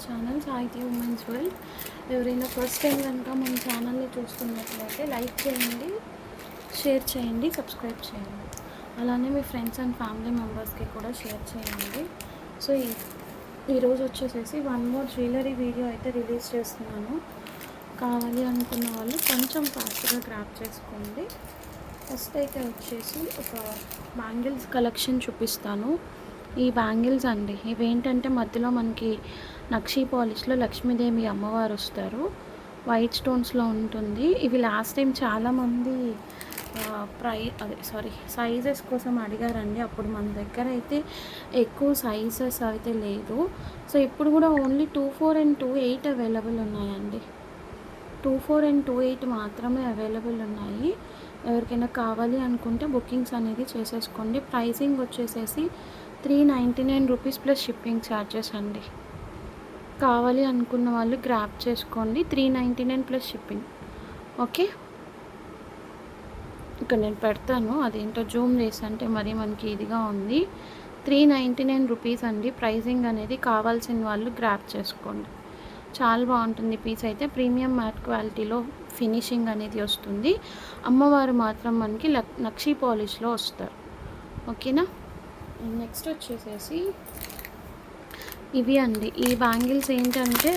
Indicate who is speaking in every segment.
Speaker 1: Channel సాహితీ women's world. ఎవరైనా first time కనుక మన ఛానల్ని చూస్తున్నట్లయితే లైక్ చేయండి, షేర్ చేయండి, సబ్స్క్రైబ్ చేయండి. అలానే మీ ఫ్రెండ్స్ అండ్ ఫ్యామిలీ మెంబర్స్కి కూడా షేర్ చేయండి. సో ఈరోజు వచ్చేసేసి వన్ మోర్ జ్యువెలరీ వీడియో అయితే రిలీజ్ చేస్తున్నాను. కావాలి అనుకున్న వాళ్ళు కొంచెం ఫాస్ట్గా గ్రాప్ చేసుకోండి. ఫస్ట్ అయితే వచ్చేసి ఒక బ్యాంగిల్స్ కలెక్షన్ చూపిస్తాను. ఈ బ్యాంగిల్స్ అండి, ఇవేంటంటే మధ్యలో మనకి నక్షీ పాలిష్లో లక్ష్మీదేవి అమ్మవారు వస్తారు, వైట్ స్టోన్స్లో ఉంటుంది. ఇవి లాస్ట్ టైం చాలామంది సైజెస్ కోసం అడిగారండి. అప్పుడు మన దగ్గర అయితే ఎక్కువ సైజెస్ అయితే లేదు. సో ఇప్పుడు కూడా ఓన్లీ 24 and 28 అవైలబుల్ ఉన్నాయండి. 24 and 28 మాత్రమే అవైలబుల్ ఉన్నాయి. ఎవరికైనా కావాలి అనుకుంటే బుకింగ్స్ అనేది చేసేసుకోండి. ప్రైసింగ్ వచ్చేసేసి 399 రూపీస్ ప్లస్ షిప్పింగ్ ఛార్జెస్ అండి. కావాలి అనుకున్న వాళ్ళు గ్రాప్ చేసుకోండి. 399 ప్లస్ షిప్పింగ్. ఓకే, ఇక్కడ నేను పెడతాను, అదేంటో జూమ్ చేసి అంటే మరీ మనకి ఇదిగా ఉంది. 399 రూపీస్ అండి ప్రైసింగ్ అనేది. కావాల్సిన వాళ్ళు గ్రాప్ చేసుకోండి. చాలా బాగుంటుంది పీస్ అయితే. ప్రీమియం మ్యాట్ క్వాలిటీలో ఫినిషింగ్ అనేది వస్తుంది. అమ్మవారు మాత్రం మనకి నక్షీ పాలిష్లో వస్తారు. ఓకేనా. నెక్స్ట్ వచ్చేసేసి ఇవి అండి. ఈ బ్యాంగిల్స్ ఏంటంటే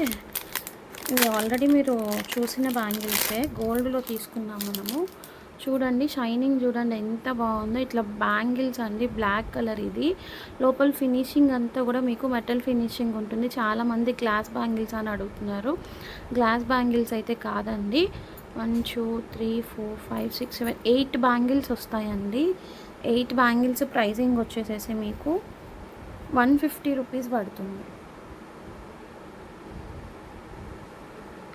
Speaker 1: ఇవి ఆల్రెడీ మీరు చూసిన బ్యాంగిల్సే, గోల్డ్లో తీసుకున్నాం మనము. చూడండి షైనింగ్, చూడండి ఎంత బాగుందో. ఇట్లా బ్యాంగిల్స్ అండి, బ్లాక్ కలర్. ఇది లోపల ఫినిషింగ్ అంతా కూడా మీకు మెటల్ ఫినిషింగ్ ఉంటుంది. చాలామంది గ్లాస్ బ్యాంగిల్స్ అని అడుగుతున్నారు. గ్లాస్ బ్యాంగిల్స్ అయితే కాదండి. 1 2 3 4 5 6 7 8 బ్యాంగిల్స్ వస్తాయండి. 8 బ్యాంగిల్స్ ప్రైసింగ్ వచ్చేసేసి మీకు 150 రూపీస్ పడుతుంది.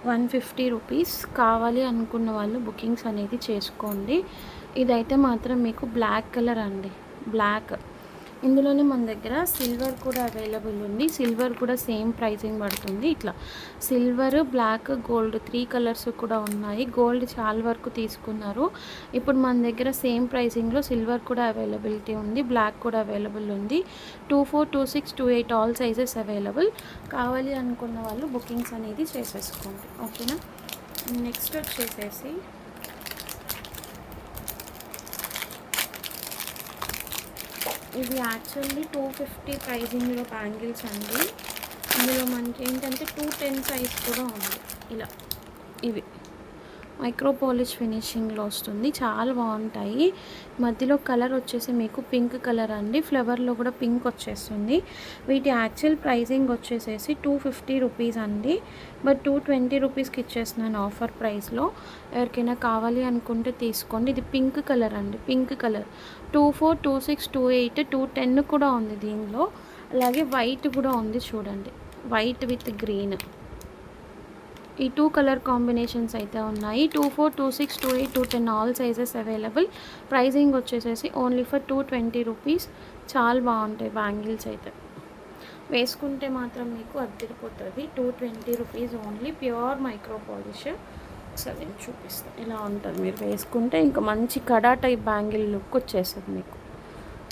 Speaker 1: 150 రూపీస్. కావాలి అనుకున్న వాళ్ళు బుకింగ్స్ అనేది చేసుకోండి. ఇదైతే మాత్రం మీకు బ్లాక్ కలర్ అండి, బ్లాక్. ఇందులోనే మన దగ్గర సిల్వర్ కూడా అవైలబుల్ ఉంది. సిల్వర్ కూడా సేమ్ ప్రైసింగ్ పడుతుంది. ఇట్లా సిల్వర్, బ్లాక్, గోల్డ్ 3 కలర్స్ కూడా ఉన్నాయి. గోల్డ్ చాలా వరకు తీసుకున్నారు. ఇప్పుడు మన దగ్గర సేమ్ ప్రైసింగ్లో సిల్వర్ కూడా అవైలబిలిటీ ఉంది, బ్లాక్ కూడా అవైలబుల్ ఉంది. 24, 26, 28 ఆల్ సైజెస్ అవైలబుల్. కావాలి అనుకున్న వాళ్ళు బుకింగ్స్ అనేది చేసేసుకోండి. ఓకేనా. నెక్స్ట్ వచ్చేసేసి ఇవి యాక్చువల్లీ 250 ప్రైజింగ్లో బ్యాంగిల్స్ అండి. ఇందులో మనకి ఏంటంటే 210 సైజ్ కూడా ఉంది. ఇలా ఇవి మైక్రో పాలిష్ ఫినిషింగ్లో వస్తుంది. చాలా బాగుంటాయి. మధ్యలో కలర్ వచ్చేసి మీకు పింక్ కలర్ అండి. ఫ్లవర్లో కూడా పింక్ వచ్చేస్తుంది. వీటి యాక్చువల్ ప్రైజింగ్ వచ్చేసేసి 250 రూపీస్ అండి. బట్ 220 రూపీస్కి ఇచ్చేస్తున్నాను ఆఫర్ ప్రైస్లో. ఎవరికైనా కావాలి అనుకుంటే తీసుకోండి. ఇది పింక్ కలర్ అండి, పింక్ కలర్. 24, 26, 28, 210 కూడా ఉంది దీనిలో. అలాగే వైట్ కూడా ఉంది చూడండి, వైట్ విత్ గ్రీన్. ఈ 2 కలర్ కాంబినేషన్స్ అయితే ఉన్నాయి. 24, 26, 28, 210 ఆల్ సైజెస్ అవైలబుల్. ప్రైజింగ్ వచ్చేసేసి ఓన్లీ ఫర్ 220 రూపీస్. చాలా బాగుంటాయి బ్యాంగిల్స్ అయితే. వేసుకుంటే మాత్రం మీకు అద్దరిపోతుంది. 220 rupees only. Pure micro polish. ఒకసారి నేను చూపిస్తాను. ఇలా ఉంటుంది. మీరు వేసుకుంటే ఇంకా మంచి కడా టైప్ బ్యాంగిల్ లుక్ వచ్చేస్తుంది మీకు.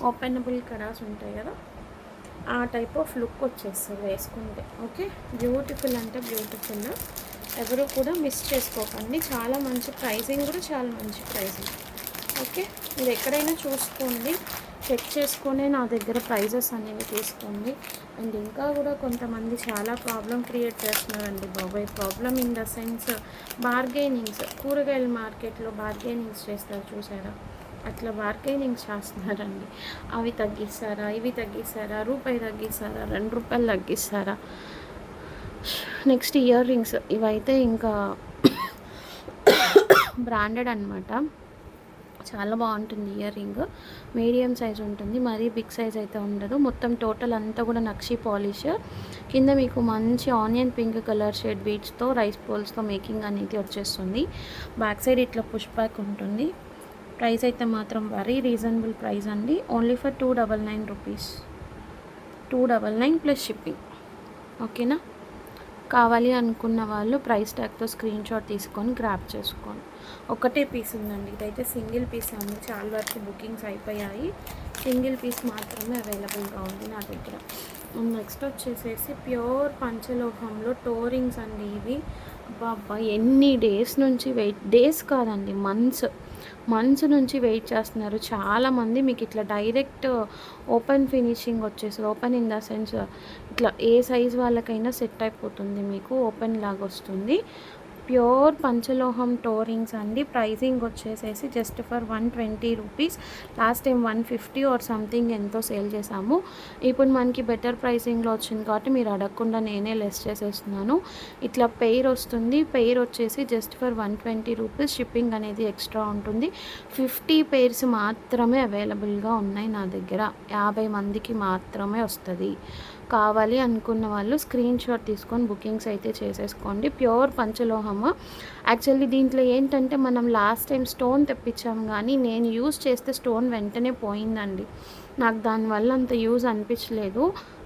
Speaker 1: ఓపెనబుల్ కడాస్ ఉంటాయి కదా, ఆ టైప్ ఆఫ్ లుక్ వచ్చేస్తుంది వేసుకుంటే. ఓకే, బ్యూటిఫుల్ అంటే బ్యూటిఫుల్. ఎవరు కూడా మిస్ చేసుకోకండి. చాలా మంచి ప్రైజింగ్, కూడా చాలా మంచి ప్రైజింగ్. ఓకే, మీరు ఎక్కడైనా చూసుకోండి, చెక్ చేసుకొని నా దగ్గర ప్రైజెస్ అనేవి తీసుకోండి. అండ్ ఇంకా కూడా కొంతమంది చాలా ప్రాబ్లం క్రియేట్ చేస్తున్నారండి బాబాయ్. Problem in the sense bargainings. కూరగాయల మార్కెట్లో బార్గెనింగ్స్ చేస్తారు చూసారా, అట్లా బార్గెనింగ్స్ చేస్తున్నారండి. అవి తగ్గిస్తారా, ఇవి తగ్గిస్తారా, రూపాయి తగ్గిస్తారా, 2 రూపాయలు తగ్గిస్తారా. Next ear rings. ఇవైతే ఇంకా బ్రాండెడ్ అనమాట. చాలా బాగుంటుంది ఇయర్ రింగ్. మీడియం సైజ్ ఉంటుంది, మరీ బిగ్ సైజ్ అయితే ఉండదు. మొత్తం టోటల్ అంతా కూడా నక్షీ పాలిష్. కింద మీకు మంచి ఆనియన్ పింక్ కలర్ షేడ్ బీడ్స్తో, రైస్ పోల్స్తో మేకింగ్ అనేది వచ్చేస్తుంది. బ్యాక్ సైడ్ ఇట్లా పుష్ బ్యాక్ ఉంటుంది. ప్రైస్ అయితే మాత్రం వెరీ రీజనబుల్ ప్రైస్ అండి. Only for 299 rupees. 299 plus shipping. ఓకేనా. కావాలి అనుకున్న వాళ్ళు ప్రైస్ ట్యాగ్తో స్క్రీన్ షాట్ తీసుకొని గ్రాప్ చేసుకోండి. ఒకటే పీస్ ఉందండి, ఇదైతే సింగిల్ పీస్ అండి. చాలా వరకు బుకింగ్స్ అయిపోయాయి. సింగిల్ పీస్ మాత్రమే అవైలబుల్గా ఉంది నా దగ్గర. నెక్స్ట్ వచ్చేసేసి ప్యూర్ పంచలోహంలో టోరింగ్స్ అండి ఇవి. అబ్బా ఎన్ని డేస్ నుంచి డేస్ కాదండి, మంత్స్ నుంచి వెయిట్ చేస్తున్నారు చాలామంది. మీకు ఇట్లా డైరెక్ట్ ఓపెన్ ఫినిషింగ్ వచ్చేసి, ఓపెన్ ఇన్ ద సెన్స్ ఇట్లా ఏ సైజ్ వాళ్ళకైనా సెట్ అయిపోతుంది, మీకు ఓపెన్ లాగా వస్తుంది. ప్యూర్ పంచలోహం టోరింగ్స్ అండి. ప్రైజింగ్ వచ్చేసేసి just for 120 rupees. Last time 150 or something ఎంతో సేల్ చేసాము. ఇప్పుడు మనకి బెటర్ ప్రైసింగ్లో వచ్చింది కాబట్టి మీరు అడగకుండా నేనే లెస్ చేసేస్తున్నాను. ఇట్లా పెయిర్ వస్తుంది. పెయిర్ వచ్చేసి జస్ట్ ఫర్ 120 రూపీస్. షిప్పింగ్ అనేది ఎక్స్ట్రా ఉంటుంది. 50 పెయిర్స్ మాత్రమే అవైలబుల్గా ఉన్నాయి నా దగ్గర. 50 మందికి మాత్రమే వస్తుంది. కావాలి అనుకున్న వాళ్ళు స్క్రీన్ షాట్ తీసుకొని బుకింగ్స్ అయితే చేసేసుకోండి. ప్యూర్ పంచలోహము. యాక్చువల్లీ దీంట్లో ఏంటంటే మనం లాస్ట్ టైం స్టోన్ తెప్పించాము, కానీ నేను యూజ్ చేస్తే స్టోన్ వెంటనే పోయిందండి. నాకు దానివల్ల అంత యూజ్ అనిపించలేదు.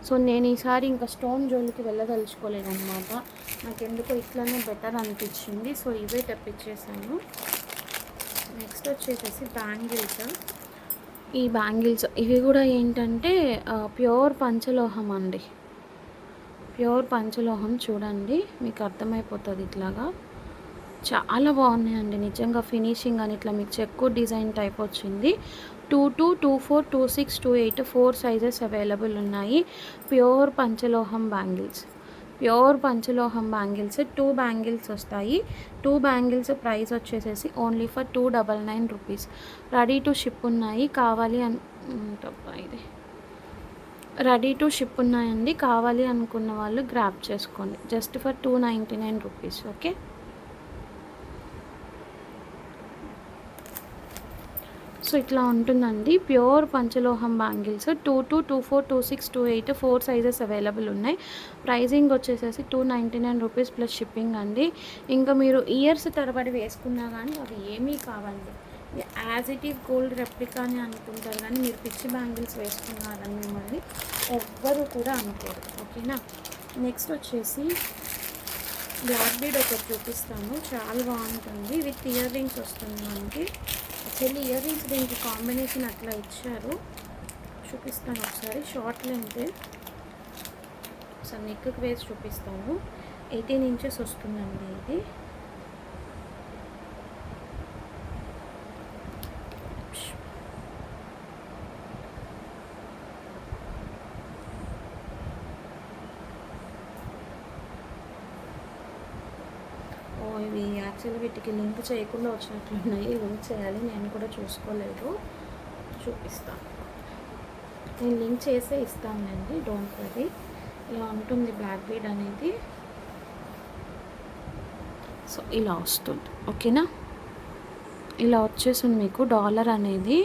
Speaker 1: సో నేను ఈసారి ఇంకా స్టోన్ జోలికి వెళ్ళదలుచుకోలేదన్నమాట. నాకు ఎందుకో ఇట్లానే బెటర్ అనిపించింది. సో ఇవే తెప్పించేసాను. నెక్స్ట్ వచ్చేసేసి బ్యాంగిల్స్. ఈ బ్యాంగిల్స్ ఇవి కూడా ఏంటంటే ప్యూర్ పంచలోహం అండి. ప్యూర్ పంచలోహం చూడండి, మీకు అర్థమైపోతుంది. ఇట్లాగా చాలా బాగున్నాయండి నిజంగా. ఫినిషింగ్ అని ఇట్లా మీకు చెక్కు డిజైన్ టైప్ వచ్చింది. 22, 24, 26, 28 4 సైజెస్ అవైలబుల్ ఉన్నాయి. ప్యూర్ పంచలోహం బ్యాంగిల్స్. ప్యూర్ పంచలోహం బ్యాంగిల్స్ 2 బ్యాంగిల్స్ వస్తాయి. 2 బ్యాంగిల్స్ ప్రైస్ వచ్చేసేసి only for 299 rupees. Ready to ship ఉన్నాయి. కావాలి ఇది రెడీ టు షిప్ ఉన్నాయండి. కావాలి అనుకున్న వాళ్ళు గ్రాప్ చేసుకోండి. Just for 299 rupees. Okay. So ఇట్లా ఉంటుందండి ప్యూర్ పంచలోహం బ్యాంగిల్స్. 22, 24, 26, 28 4 సైజెస్ అవైలబుల్ ఉన్నాయి. ప్రైజింగ్ వచ్చేసేసి 299 రూపీస్ ప్లస్ షిప్పింగ్ అండి. ఇంకా మీరు ఇయర్స్ తరబడి వేసుకున్నా కానీ అవి ఏమీ కావండి. As it is gold replica అని అనుకుంటారు, కానీ మీరు పిచ్చి బ్యాంగిల్స్ వేసుకున్నారని మిమ్మల్ని ఎవ్వరూ కూడా అనుకోరు. ఓకేనా. నెక్స్ట్ వచ్చేసి బ్లాక్ బీడ్ ఒకటి చూపిస్తాను. చాలా బాగుంటుంది. విత్ ఇయర్ రింగ్స్ వస్తుంది మనకి. యాక్చువల్లీ ఇయర్ రింగ్స్ దీనికి కాంబినేషన్ అట్లా ఇచ్చారు. చూపిస్తాను ఒకసారి. షార్ట్ లెంత్ ఒకసారి నెక్కి వేసి చూపిస్తాను. 18 ఇంచెస్ వస్తుందండి ఇది. ఇవి యాక్చువల్లీ వీటికి లింక్ చేయకుండా వచ్చినట్లున్నాయి. లింక్ చేయాలి, నేను కూడా చూసుకోలేదు. చూపిస్తాను. నేను లింక్ చేసే ఇస్తానండి, డోంట్ వరీ. ఇలా ఉంటుంది బ్లాక్ బీడ్ అనేది. సో ఇలా వస్తుంది. ఓకేనా. ఇలా వచ్చేసింది మీకు డాలర్ అనేది.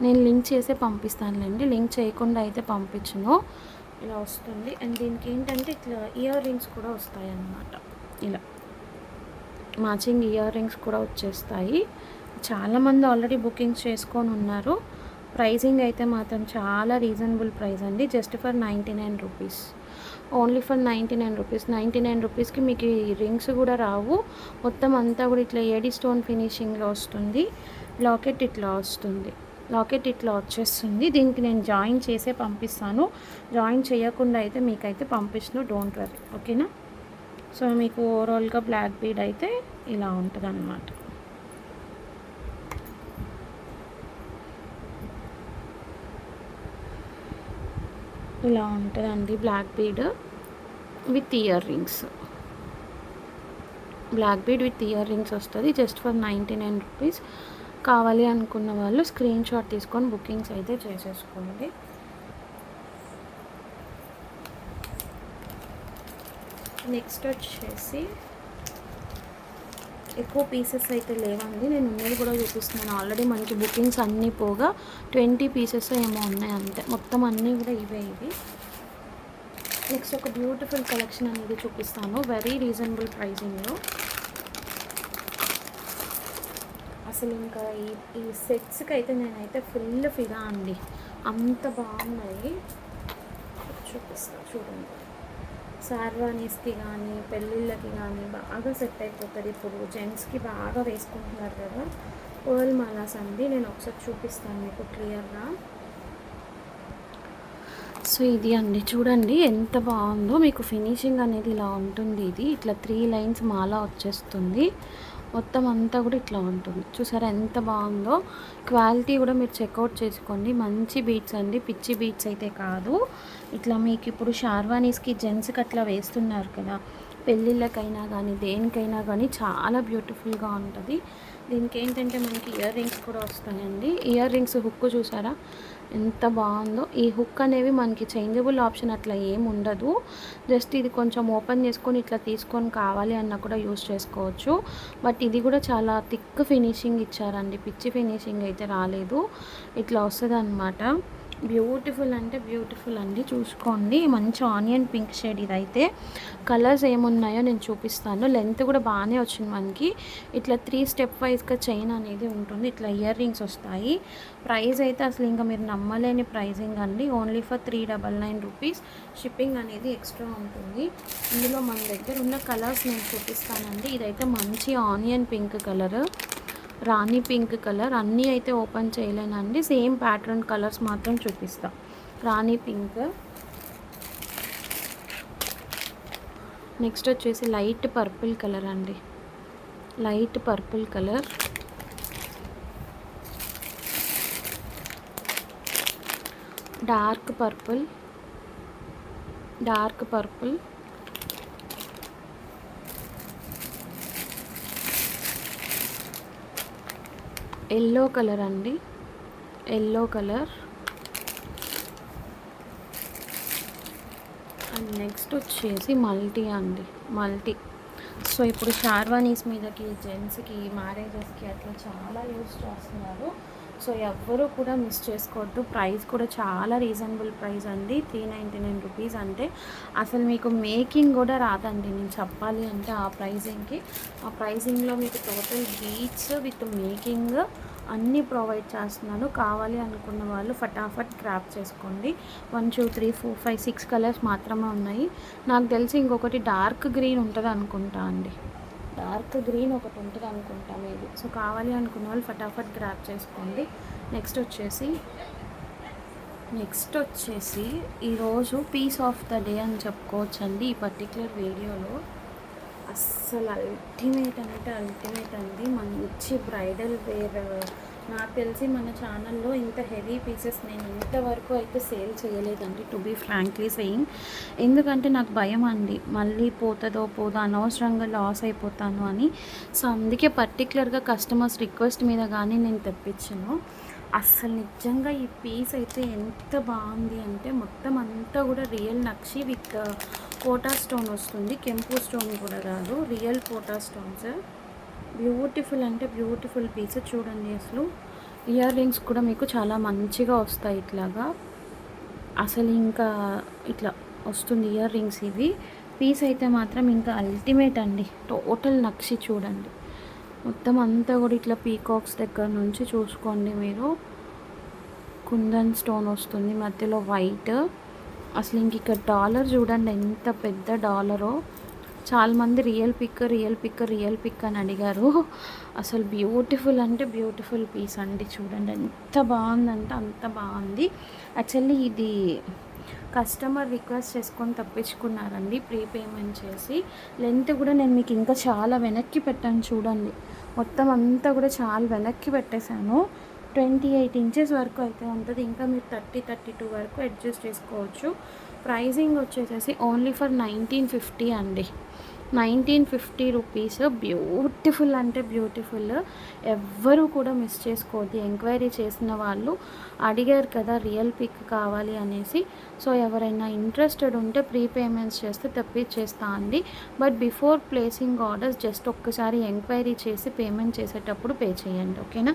Speaker 1: నేను లింక్ చేసే పంపిస్తానులేండి, లింక్ చేయకుండా అయితే పంపించను. ఇలా వస్తుంది. అండ్ దీనికి ఏంటంటే ఇట్లా ఇయర్ రింగ్స్ కూడా వస్తాయి అన్నమాట. ఇలా మ్యాచింగ్ ఇయర్ రింగ్స్ కూడా వచ్చేస్తాయి. చాలామంది ఆల్రెడీ బుకింగ్స్ చేసుకొని ఉన్నారు. ప్రైజింగ్ అయితే మాత్రం చాలా రీజనబుల్ ప్రైస్ అండి. Just for 99 rupees. Only for 99 rupees. 99 రూపీస్కి మీకు ఈ రింగ్స్ కూడా రావు. మొత్తం అంతా కూడా ఇట్లా ఏడి స్టోన్ ఫినిషింగ్లో వస్తుంది. లాకెట్ ఇట్లా వస్తుంది. లాకెట్ ఇట్లా వచ్చేస్తుంది. దీనికి నేను జాయిన్ చేసే పంపిస్తాను. జాయిన్ చేయకుండా అయితే మీకైతే పంపిస్తాను, డోంట్ వరీ. ఓకేనా. సో మీకు ఓవరాల్గా బ్లాక్ బీడ్ అయితే ఇలా ఉంటుంది అన్నమాట. ఇలా ఉంటుందండి black bead with ear rings. Black bead with ear rings వస్తుంది. Just for 99 rupees. కావాలి అనుకున్న వాళ్ళు స్క్రీన్ షాట్ తీసుకొని బుకింగ్స్ అయితే చేసేసుకోండి. నెక్స్ట్ వచ్చేసి ఎక్కువ పీసెస్ అయితే లేవండి. నేను ఉన్నది కూడా చూపిస్తున్నాను. ఆల్రెడీ మనకి బుకింగ్స్ అన్నీ పోగా 20 పీసెస్ ఏమో ఉన్నాయి అంతే. మొత్తం అన్నీ కూడా ఇవి. నెక్స్ట్ ఒక బ్యూటిఫుల్ కలెక్షన్ అనేది చూపిస్తాను, వెరీ రీజనబుల్ ప్రైజింగ్లో. అసలు ఇంకా ఈ సెట్స్కి అయితే నేనైతే ఫుల్ ఫిదా అండి. అంత బాగున్నాయి. చూపిస్తాను చూడండి. శార్వానీస్కి కానీ పెళ్ళిళ్ళకి కానీ బాగా సెట్ అయిపోతుంది. ఇప్పుడు జెంట్స్కి బాగా వేసుకుంటున్నారు కదా పర్ల్ మాలాస్ అండి. నేను ఒకసారి చూపిస్తాను మీకు క్లియర్గా. సో ఇది అండి, చూడండి ఎంత బాగుందో. మీకు ఫినిషింగ్ అనేది ఇలా ఉంటుంది. ఇది ఇట్లా 3 లైన్స్ మాల వచ్చేస్తుంది. మొత్తం అంతా కూడా ఇట్లా ఉంటుంది. చూసారా ఎంత బాగుందో. క్వాలిటీ కూడా మీరు చెక్అవుట్ చేసుకోండి. మంచి బీట్స్ అండి, పిచ్చి బీట్స్ అయితే కాదు. ఇట్లా మీకు ఇప్పుడు షార్వానీస్కి జెంట్స్కి అట్లా వేస్తున్నారు కదా, పెళ్ళిళ్ళకైనా కానీ దేనికైనా కానీ చాలా బ్యూటిఫుల్గా ఉంటుంది. దీనికి ఏంటంటే మనకి ఇయర్ రింగ్స్ కూడా వస్తాయండి. ఇయర్ రింగ్స్ హుక్ చూసారా ఎంత బాగుందో. ఈ హుక్ అనేవి మనకి చేంజబుల్ ఆప్షన్ అట్లా ఏమి ఉండదు. జస్ట్ ఇది కొంచెం ఓపెన్ చేసుకొని ఇట్లా తీసుకొని కావాలి అన్న కూడా యూస్ చేసుకోవచ్చు. బట్ ఇది కూడా చాలా థిక్ ఫినిషింగ్ ఇచ్చారండి, పిచ్చి ఫినిషింగ్ అయితే రాలేదు. ఇట్లా వస్తుంది అనమాట. బ్యూటిఫుల్ అంటే బ్యూటిఫుల్ అండి. చూసుకోండి, మంచి ఆనియన్ పింక్ షేడ్. ఇదైతే కలర్స్ ఏమున్నాయో నేను చూపిస్తాను. లెంత్ కూడా బాగానే వచ్చింది మనకి. ఇట్లా 3 స్టెప్ వైజ్గా చైన్ అనేది ఉంటుంది. ఇట్లా ఇయర్ రింగ్స్ వస్తాయి. ప్రైస్ అయితే అసలు ఇంకా మీరు నమ్మలేని ప్రైజింగ్ అండి. Only for 399 rupees. షిప్పింగ్ అనేది ఎక్స్ట్రా ఉంటుంది. ఇందులో మన దగ్గర ఉన్న కలర్స్ నేను చూపిస్తానండి. ఇదైతే మంచి ఆనియన్ పింక్ కలర్, రాణి పింక్ కలర్. అన్నీ అయితే ఓపెన్ చేయలేనండి, సేమ్ ప్యాటర్న్ కలర్స్ మాత్రం చూపిస్తా. రాణి పింక్, నెక్స్ట్ వచ్చేసి లైట్ పర్పుల్ కలర్ అండి, light purple colour, dark purple, dark purple, yellow colour అండి, ఎల్లో కలర్. అండ్ నెక్స్ట్ వచ్చేసి మల్టీ అండి, మల్టీ. సో ఇప్పుడు షార్వానీస్ మీదకి, జెంట్స్కి, మ్యారేజెస్కి అట్లా చాలా యూస్ చేస్తున్నారు. సో ఎవ్వరూ కూడా మిస్ చేసుకోవద్దు. ప్రైస్ కూడా చాలా రీజనబుల్ ప్రైస్ అండి, 399 రూపీస్. అంటే అసలు మీకు మేకింగ్ కూడా రాదండి నేను చెప్పాలి అంటే. ఆ ప్రైజింగ్లో మీకు టోటల్ బీట్స్ విత్ మేకింగ్ అన్నీ ప్రొవైడ్ చేస్తున్నాను. కావాలి అనుకున్న వాళ్ళు ఫటాఫట్ గ్రాప్ చేసుకోండి. 1 2 3 4 5 6 కలర్స్ మాత్రమే ఉన్నాయి. నాకు తెలిసి ఇంకొకటి డార్క్ గ్రీన్ ఉంటుంది అనుకుంటా అండి, డార్క్ గ్రీన్ ఒకటి ఉంటుంది అనుకుంటా మేబీ. సో కావాలి అనుకున్న వాళ్ళు ఫటాఫట్ గ్రాప్ చేసుకోండి. నెక్స్ట్ వచ్చేసి ఈరోజు పీస్ ఆఫ్ ద డే అని చెప్పుకోవచ్చండి ఈ పర్టిక్యులర్ వీడియోలో. అస్సలు అల్టిమేట్ అంటే అల్టిమేట్ అండి. మంచి బ్రైడల్ వేర్. నాకు తెలిసి మన ఛానల్లో ఇంత హెవీ పీసెస్ నేను ఇంతవరకు అయితే సేల్ చేయలేదండి, టు బీ ఫ్రాంక్లీ సెయింగ్. ఎందుకంటే నాకు భయం అండి, మళ్ళీ పోతుందో అనవసరంగా లాస్ అయిపోతాను అని. సో అందుకే పర్టికులర్గా కస్టమర్స్ రిక్వెస్ట్ మీద కానీ నేను తెప్పించాను. అస్సలు నిజంగా ఈ పీస్ అయితే ఎంత బాగుంది అంటే, మొత్తం అంతా కూడా రియల్ నక్షి విత్ కోటా స్టోన్ వస్తుంది. కెంపు స్టోన్ కూడా కాదు, రియల్ కోటా స్టోన్స్. బ్యూటిఫుల్ అంటే బ్యూటిఫుల్ పీస్. చూడండి అసలు ఇయర్ రింగ్స్ కూడా మీకు చాలా మంచిగా వస్తాయి ఇట్లాగా. అసలు ఇంకా ఇట్లా వస్తుంది ఇయర్ రింగ్స్. ఇవి పీస్ అయితే మాత్రం ఇంకా అల్టిమేట్ అండి. టోటల్ నక్షి చూడండి, మొత్తం అంతా కూడా ఇట్లా పీకాక్స్ దగ్గర నుంచి చూసుకోండి మీరు. కుందన్ స్టోన్ వస్తుంది, మధ్యలో వైట్. అసలు ఇంక ఇక్కడ డాలర్ చూడండి ఎంత పెద్ద డాలరో. చాలామంది రియల్ పిక్ అని అడిగారు. అసలు బ్యూటిఫుల్ అంటే బ్యూటిఫుల్ పీస్ అండి. చూడండి ఎంత బాగుందంటే అంత బాగుంది. యాక్చువల్లీ ఇది కస్టమర్ రిక్వెస్ట్ చేసుకొని తప్పించుకున్నారండి ప్రీపేమెంట్ చేసి. లెంత్ కూడా నేను మీకు ఇంకా చాలా వెనక్కి పెట్టాను చూడండి, మొత్తం అంతా కూడా చాలా వెనక్కి పెట్టేశాను. 28 ఇంచెస్ వరకు అయితే ఉంటుంది. ఇంకా మీరు 30-32 వరకు అడ్జస్ట్ చేసుకోవచ్చు. ప్రైజింగ్ వచ్చేసేసి ఓన్లీ ఫర్ 1950 అండి, 1950 రూపీస్. బ్యూటిఫుల్ అంటే బ్యూటిఫుల్. ఎవ్వరూ కూడా మిస్ చేసుకోవద్దు. ఎంక్వైరీ చేసిన వాళ్ళు అడిగారు కదా రియల్ పిక్ కావాలి అనేసి. సో ఎవరైనా ఇంట్రెస్టెడ్ ఉంటే ప్రీపేమెంట్స్ చేస్తే తెప్పించేస్తా అండి. But before placing orders just ఒక్కసారి ఎంక్వైరీ చేసి పేమెంట్ చేసేటప్పుడు పే చేయండి, ఓకేనా.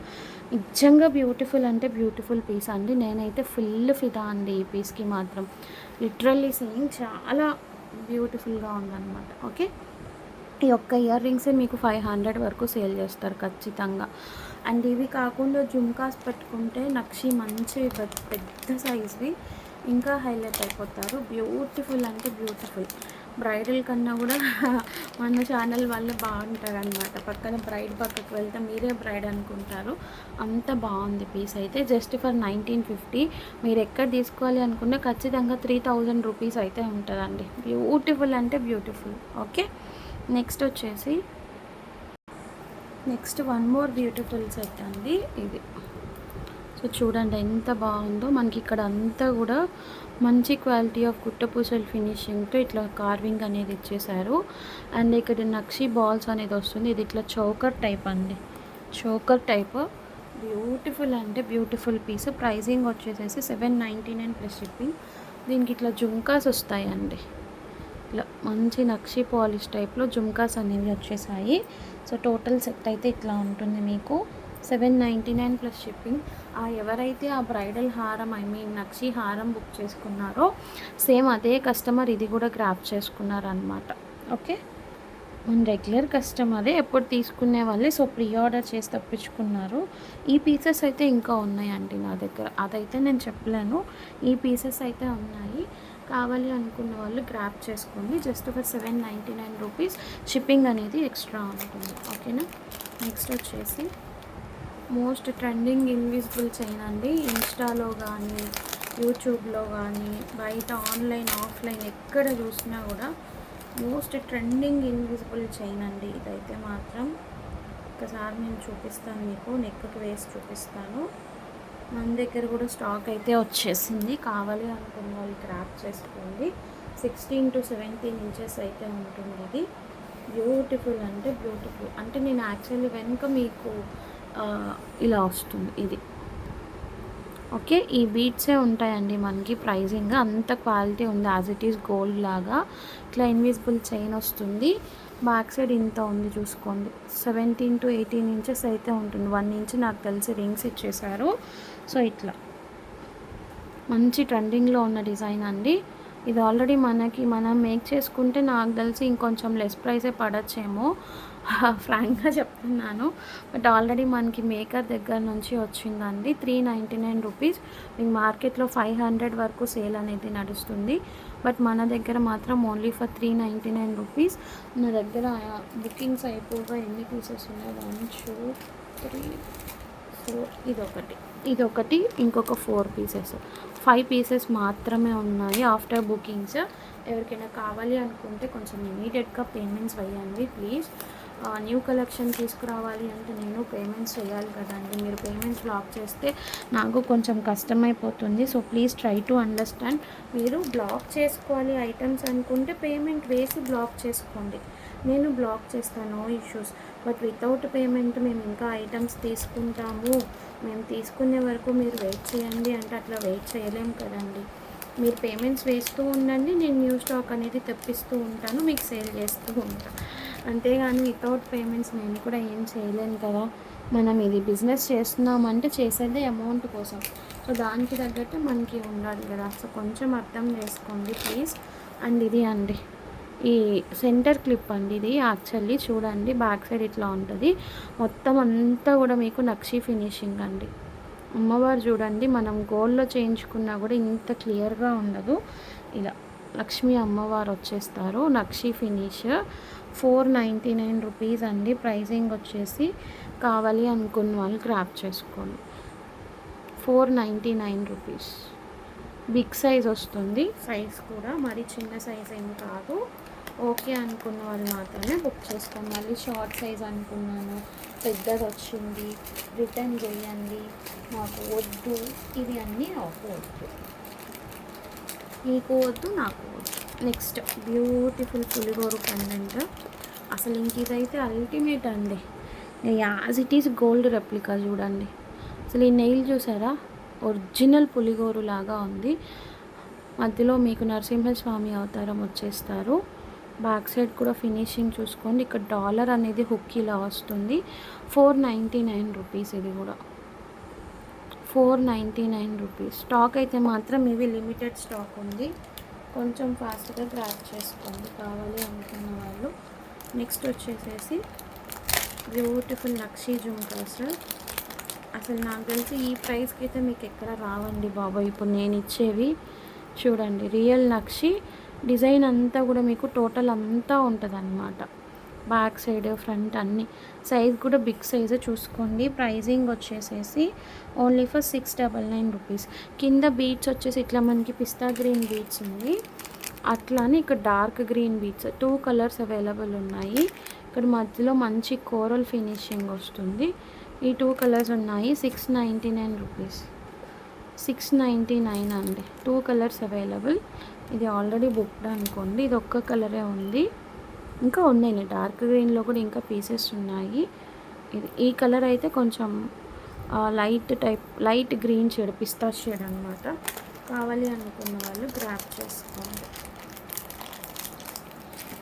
Speaker 1: నిజంగా బ్యూటిఫుల్ అంటే బ్యూటిఫుల్ పీస్ అండి. నేనైతే ఫుల్ ఫిదా అండి ఈ పీస్కి మాత్రం. లిటరల్లీ సెయింగ్ చాలా బ్యూటిఫుల్గా ఉందన్నమాట, ఓకే. ఈ ఒక్క ఇయర్ రింగ్సే మీకు 500 వరకు సేల్ చేస్తారు ఖచ్చితంగా. అండ్ ఇవి కాకుండా జుమ్కాస్ పెట్టుకుంటే నక్షి మంచి పెద్ద సైజ్వి ఇంకా హైలైట్ అయిపోతారు. బ్యూటిఫుల్ అంటే బ్యూటిఫుల్. బ్రైడల్ కన్నా కూడా మన ఛానల్ వల్ల బాగుంటారనమాట. పక్కన బ్రైడ్ పక్కకు వెళ్తే మీరే బ్రైడ్ అనుకుంటారు. అంత బాగుంది పీస్ అయితే. Just for 1950. మీరు ఎక్కడ తీసుకోవాలి అనుకున్నా ఖచ్చితంగా 3000 రూపీస్ అయితే ఉంటుందండి. బ్యూటిఫుల్ అంటే బ్యూటిఫుల్. ఓకే, నెక్స్ట్ వచ్చేసి వన్ మోర్ బ్యూటిఫుల్ సెట్ అండి ఇది. సో చూడండి ఎంత బాగుందో. మనకి ఇక్కడ అంతా కూడా మంచి క్వాలిటీ ఆఫ్ కుట్టపూసల ఫినిషింగ్తో ఇట్లా కార్వింగ్ అనేది ఇచ్చేసారు. అండ్ ఇక్కడ నక్షి బాల్స్ అనేది వస్తుంది. ఇది ఇట్లా చోకర్ టైప్ అండి, చోకర్ టైప్. బ్యూటిఫుల్ అంటే బ్యూటిఫుల్ పీస్. ప్రైజింగ్ వచ్చేసేసి 799 ప్లస్ షిప్పింగ్. దీనికి ఇట్లా జుంకాస్ వస్తాయండి. ఇట్లా మంచి నక్షి పాలిష్ టైప్లో జుంకాస్ అనేవి వచ్చేసాయి. సో టోటల్ సెట్ అయితే ఇట్లా ఉంటుంది మీకు. 799 ప్లస్ షిప్పింగ్. ఎవరైతే ఆ బ్రైడల్ హారం నక్షి హారం బుక్ చేసుకున్నారో సేమ్ అదే కస్టమర్ ఇది కూడా గ్రాప్ చేసుకున్నారనమాట. ఓకే, మన రెగ్యులర్ కస్టమరే, ఎప్పుడు తీసుకునే వాళ్ళే. సో ప్రీ ఆర్డర్ చేసి తప్పించుకున్నారు. ఈ పీసెస్ అయితే ఇంకా ఉన్నాయండి నా దగ్గర, అదైతే నేను చెప్పలేను. ఈ పీసెస్ అయితే ఉన్నాయి. కావాలి అనుకున్న వాళ్ళు గ్రాప్ చేసుకోండి. జస్ట్ ఒక 799 రూపీస్. షిప్పింగ్ అనేది ఎక్స్ట్రా ఉంటుంది. ఓకేనా, నెక్స్ట్ వచ్చేసి మోస్ట్ ట్రెండింగ్ ఇన్విజిబుల్ చైన్ అండి. ఇన్స్టాలో కానీ యూట్యూబ్లో కానీ బయట ఆన్లైన్ ఆఫ్లైన్ ఎక్కడ చూసినా కూడా మోస్ట్ ట్రెండింగ్ ఇన్విజిబుల్ చైన్ అండి. ఇదైతే మాత్రం ఒకసారి నేను చూపిస్తాను మీకు, నెక్కి వేసి చూపిస్తాను. మన దగ్గర కూడా స్టాక్ అయితే వచ్చేసింది. కావాలి అనుకున్న వాళ్ళు గ్రాప్ చేసుకోండి. 16 to 17 ఇంచెస్ అయితే ఉంటుంది ఇది. బ్యూటిఫుల్ అంటే బ్యూటిఫుల్. అంటే నేను యాక్చువల్లీ వెనుక మీకు ఇలా వస్తుంది ఇది. ఓకే, ఈ బీట్సే ఉంటాయండి మనకి. ప్రైజింగ్ అంత క్వాలిటీ ఉంది. యాజ్ ఇట్ ఈస్ గోల్డ్ లాగా ఇట్లా ఇన్విజిబుల్ చైన్ వస్తుంది. బ్యాక్ సైడ్ ఇంత ఉంది చూసుకోండి. 17 to 18 ఇంచెస్ అయితే ఉంటుంది. 1 ఇంచ్ నాకు తెలిసి రింగ్స్ ఇచ్చేసారు. సో ఇట్లా మంచి ట్రెండింగ్లో ఉన్న డిజైన్ అండి. ఇది ఆల్రెడీ మనం మేక్ చేసుకుంటే నాకు తెలిసి ఇంకొంచెం లెస్ ప్రైసే పడచ్చేమో, ఫ్రాంక్గా చెప్తున్నాను. బట్ ఆల్రెడీ మనకి మేకర్ దగ్గర నుంచి వచ్చిందండి. 399 రూపీస్. మీకు మార్కెట్లో 500 వరకు సేల్ అనేది నడుస్తుంది. బట్ మన దగ్గర మాత్రం ఓన్లీ ఫర్ 399 రూపీస్. నా దగ్గర బుకింగ్స్ అయిపోగా ఎన్ని పీసెస్ ఉన్నాయి? 1 2 3 4. ఇదొకటి ఇంకొక 4 పీసెస్, 5 పీసెస్ మాత్రమే ఉన్నాయి ఆఫ్టర్ బుకింగ్స్. ఎవరికైనా కావాలి అనుకుంటే కొంచెం ఇమీడియట్గా పేమెంట్స్ వేయండి ప్లీజ్. న్యూ కలెక్షన్ తీసుకురావాలి అంటే నేను పేమెంట్స్ చేయాలి కదండి. మీరు పేమెంట్స్ బ్లాక్ చేస్తే నాకు కొంచెం కష్టమైపోతుంది. So please try to understand. మీరు బ్లాక్ చేసుకోవాలి ఐటమ్స్ అనుకుంటే పేమెంట్ వేసి బ్లాక్ చేసుకోండి. నేను బ్లాక్ చేస్తాను, no issues. But without payment మేము ఇంకా ఐటమ్స్ తీసుకుంటాము, మేము తీసుకునే వరకు మీరు వెయిట్ చేయండి అంటే అట్లా వెయిట్ చేయలేము కదండి. మీరు పేమెంట్స్ వేస్తూ ఉండండి, నేను న్యూ స్టాక్ అనేది తెప్పిస్తూ ఉంటాను, మీకు సేల్ చేస్తూ ఉంటాను. అంతేగాని వితౌట్ పేమెంట్స్ నేను కూడా ఏం చేయలేను కదా. మనం ఇది బిజినెస్ చేస్తున్నామంటే చేసేదే అమౌంట్ కోసం. సో దానికి తగ్గట్టు మనకి ఉండాలి కదా. సో కొంచెం అర్థం చేసుకోండి ప్లీజ్. అండ్ ఇది అండి ఈ సెంటర్ క్లిప్ అండి. ఇది యాక్చువల్లీ చూడండి బ్యాక్ సైడ్ ఇట్లా ఉంటుంది. మొత్తం అంతా కూడా మీకు నక్షి ఫినిషింగ్ అండి. అమ్మవారు చూడండి, మనం గోల్డ్లో చేయించుకున్నా కూడా ఇంత క్లియర్గా ఉండదు. ఇలా లక్ష్మీ అమ్మవారు వచ్చేస్తారు. నక్షి ఫినిష్. 499 రూపీస్ అండి. ప్రైజింగ్ వచ్చేసి కావాలి అనుకున్న వాళ్ళు గ్రాప్ చేసుకోండి. 499 రూపీస్. బిగ్ సైజ్ వస్తుంది. సైజ్ కూడా మరి చిన్న సైజ్ ఏం కాదు. ఓకే అనుకున్న వాళ్ళు మాత్రమే బుక్ చేసుకోండి. మళ్ళీ షార్ట్ సైజ్ అనుకున్నాను, పెద్దది వచ్చింది, రిటర్న్ చేయండి, నాకు వద్దు, ఇది అన్నీ నాకు వద్దు, నీకు వద్దు నాకు వద్దు. నెక్స్ట్ బ్యూటిఫుల్ పులిగోరు పెండెంట్. అసలు ఇంక ఇదైతే అల్టిమేట్ అండి. As it is gold replica చూడండి. అసలు ఈ నెయిల్ చూసారా, ఒరిజినల్ పులిగోరు లాగా ఉంది. మధ్యలో మీకు నరసింహస్వామి అవతారం వచ్చేస్తారు. బ్యాక్ సైడ్ కూడా ఫినిషింగ్ చూసుకోండి. ఇక్కడ డాలర్ అనేది హుక్ ఇలా వస్తుంది. 499 రూపీస్. ఇది కూడా 499 రూపీస్. స్టాక్ అయితే మాత్రం ఇవి లిమిటెడ్ స్టాక్ ఉంది. కొంచెం ఫాస్ట్గా గ్రాప్ చేసుకోండి కావాలి అనుకున్న వాళ్ళు. నెక్స్ట్ వచ్చేసేసి బ్యూటిఫుల్ నక్షి జుంకాస్. అసలు నాకు తెలిసి ఈ ప్రైస్కి అయితే మీకు ఎక్కడ రావండి బాబా. ఇప్పుడు నేను ఇచ్చేవి చూడండి రియల్ నక్షి డిజైన్ అంతా కూడా మీకు టోటల్ అంతా ఉంటుంది అన్నమాట. బ్యాక్ సైడ్ ఫ్రంట్ అన్ని సైజ్ కూడా బిగ్ సైజే చూసుకోండి. ప్రైజింగ్ వచ్చేసేసి ఓన్లీ ఫర్ 699 రూపీస్. కింద బీడ్స్ వచ్చేసి ఇట్లా మనకి పిస్తా గ్రీన్ బీడ్స్ ఉంది, అట్లానే ఇక్కడ dark green beads 2 colours available ఉన్నాయి. ఇక్కడ మధ్యలో మంచి కోరల్ ఫినిషింగ్ వస్తుంది. ఈ 2 కలర్స్ ఉన్నాయి. 699 రూపీస్, 699 అండి. 2 కలర్స్ అవైలబుల్. ఇది ఆల్రెడీ బుక్డ్ అనుకోండి. ఇది ఒక్క కలరే ఉంది, ఇంకా ఉన్నాయి డార్క్ గ్రీన్లో కూడా ఇంకా పీసెస్ ఉన్నాయి. ఈ కలర్ అయితే కొంచెం లైట్ గ్రీన్ షేడ్, పిస్తా షేడ్ అనమాట. కావాలి అనుకున్న వాళ్ళు గ్రాప్ చేసుకోండి.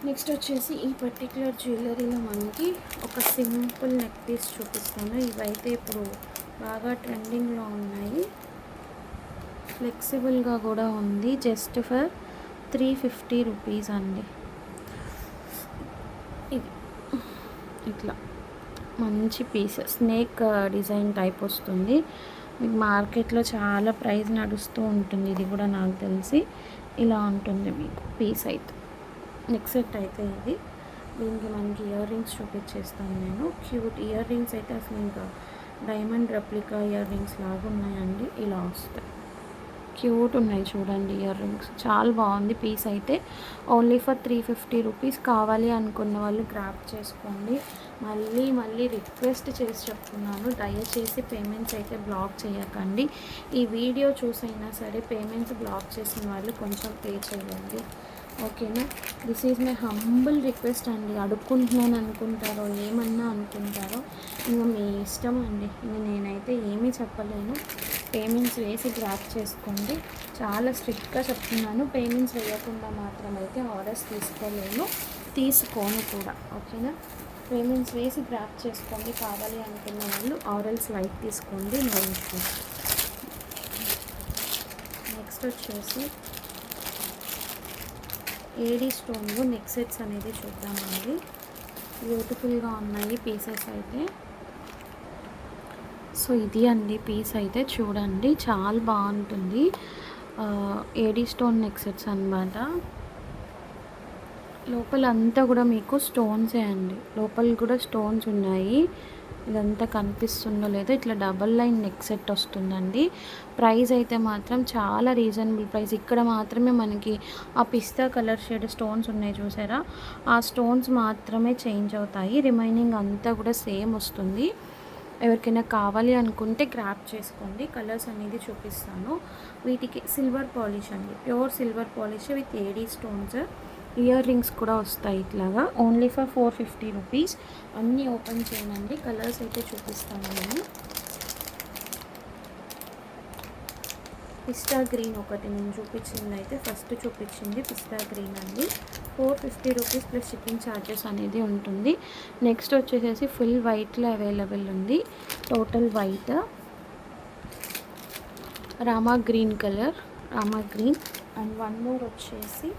Speaker 1: నెక్స్ట్ వచ్చేసి ఈ పర్టిక్యులర్ జ్యువెలరీలో మనకి ఒక సింపుల్ నెక్ పీస్ చూపిస్తాను. ఇవైతే ఇప్పుడు బాగా ట్రెండింగ్లో ఉన్నాయి. ఫ్లెక్సిబుల్గా కూడా ఉంది. జస్ట్ ఫర్ 350 రూపీస్ అండి. ఇది ఇట్లా మంచి పీస్ స్నేక్ డిజైన్ టైప్ వస్తుంది. మీకు మార్కెట్లో చాలా ప్రైస్ నడుస్తూ ఉంటుంది. ఇది కూడా నాకు తెలిసి ఇలా ఉంటుంది మీకు పీస్ అయితే. నెక్ సెట్ అయితే ఇది. దీనికి మనకి ఇయర్ రింగ్స్ చూపించేస్తాను నేను. క్యూట్ ఇయర్ రింగ్స్ అయితే అసలు ఇంకా డైమండ్ రెప్లికా ఇయర్ రింగ్స్ లాగా ఉన్నాయండి. ఇలా వస్తాయి, క్యూట్ ఉన్నాయి చూడండి ఇయర్ రింగ్స్. చాలా బాగుంది పీస్ అయితే. Only for 350 rupees. కావాలి అనుకున్న వాళ్ళు గ్రాప్ చేసుకోండి. మళ్ళీ రిక్వెస్ట్ చేసి చెప్తున్నాను, దయచేసి పేమెంట్స్ అయితే బ్లాక్ చేయకండి. ఈ వీడియో చూసైనా సరే పేమెంట్స్ బ్లాక్ చేసిన వాళ్ళు కొంచెం పే చేయండి, ఓకేనా. This is my humble request అండి. అడుక్కుంటున్నాను అనుకుంటారో ఏమన్నా అనుకుంటారో ఇంకా మీ ఇష్టం అండి. ఇంకా నేనైతే ఏమీ చెప్పలేను. పేమెంట్స్ వేసి గ్రాప్ చేసుకోండి. చాలా స్ట్రిక్ట్గా చెప్తున్నాను. పేమెంట్స్ వేయకుండా మాత్రం అయితే ఆర్డర్స్ తీసుకోను కూడా, ఓకేనా. పేమెంట్స్ వేసి గ్రాప్ చేసుకోండి. కావాలి అనుకున్న వాళ్ళు ఆర్ఎల్స్ లైట్ తీసుకోండి, నో ఇష్యూ. నెక్స్ట్ వచ్చేసి ఏడీ స్టోన్లో నెక్ సెట్స్ అనేది చూద్దామండి. బ్యూటిఫుల్గా ఉన్నాయి పీసెస్ అయితే. సో ఇది అండి పీస్ అయితే చూడండి, చాలా బాగుంటుంది. ఏడీ స్టోన్ నెక్ సెట్స్ అనమాట. లోపల అంతా కూడా మీకు స్టోన్సే అండి. లోపల కూడా స్టోన్స్ ఉన్నాయి. ఇదంతా కనిపిస్తుందో లేదో, ఇట్లా డబల్ లైన్ నెక్ సెట్ వస్తుందండి. ప్రైస్ అయితే మాత్రం చాలా రీజనబుల్ ప్రైస్. ఇక్కడ మాత్రమే మనకి ఆ పిస్తా కలర్ షేడ్ స్టోన్స్ ఉన్నాయి చూసారా, ఆ స్టోన్స్ మాత్రమే చేంజ్ అవుతాయి. రిమైనింగ్ అంతా కూడా సేమ్ వస్తుంది. ఎవరికైనా కావాలి అనుకుంటే గ్రాప్ చేసుకోండి. కలర్స్ అనేది చూపిస్తాను. వీటికి సిల్వర్ పాలిష్ అండి, pure silver polish with AD stones. Ear rings కూడా వస్తాయి ఇట్లాగా. Only for 450 rupees. అన్నీ ఓపెన్ చేయనండి. కలర్స్ అయితే చూపిస్తాను నేను. పిస్తా గ్రీన్ ఒకటి నేను చూపించింది అయితే ఫస్ట్ చూపించింది పిస్తా గ్రీన్ అండి. 450 రూపీస్ ప్లస్ షిప్పింగ్ ఛార్జెస్ అనేది ఉంటుంది. నెక్స్ట్ వచ్చేసేసి ఫుల్ వైట్లో అవైలబుల్ ఉంది. Total white, Rama green colour, Rama green and one more వచ్చేసి